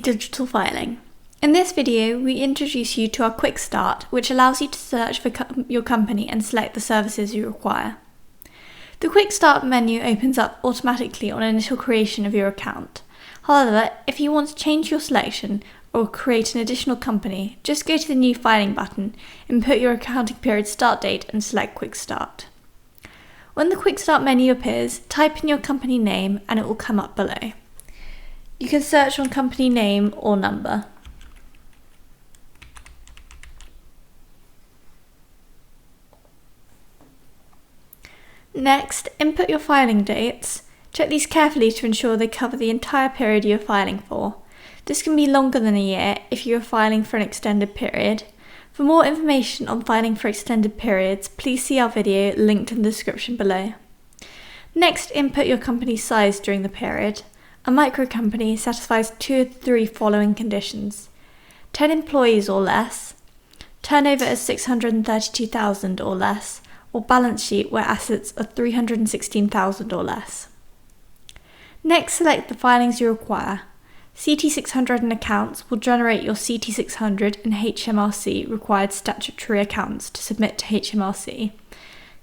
digital filing. In this video, we introduce you to our Quickstart, which allows you to search for your company and select the services you require. The Quickstart menu opens up automatically on initial creation of your account. However, if you want to change your selection or create an additional company, just go to the New Filing button, input your accounting period start date and select Quickstart. When the Quickstart menu appears, type in your company name and it will come up below. You can search on company name or number. Next, input your filing dates. Check these carefully to ensure they cover the entire period you are filing for. This can be longer than a year if you are filing for an extended period. For more information on filing for extended periods, please see our video linked in the description below. Next, input your company's size during the period. A micro company satisfies 2 of the 3 following conditions: 10 employees or less, turnover of 632,000 or less, or balance sheet where assets are 316,000 or less. Next, select the filings you require. CT600 and accounts will generate your CT600 and HMRC required statutory accounts to submit to HMRC.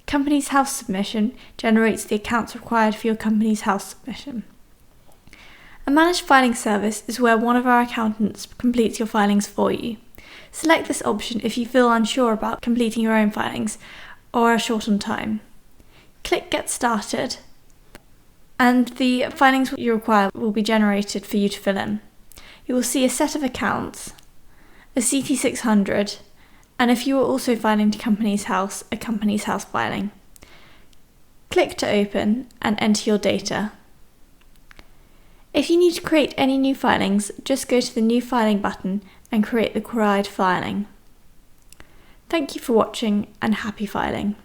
Companies House submission generates the accounts required for your Companies House submission. A managed filing service is where one of our accountants completes your filings for you. Select this option if you feel unsure about completing your own filings or are short on time. Click Get Started, and the filings you require will be generated for you to fill in. You will see a set of accounts, a CT600, and if you are also filing to Companies House, a Companies House filing. Click to open and enter your data. If you need to create any new filings, just go to the New Filing button and create the required filing. Thank you for watching and happy filing.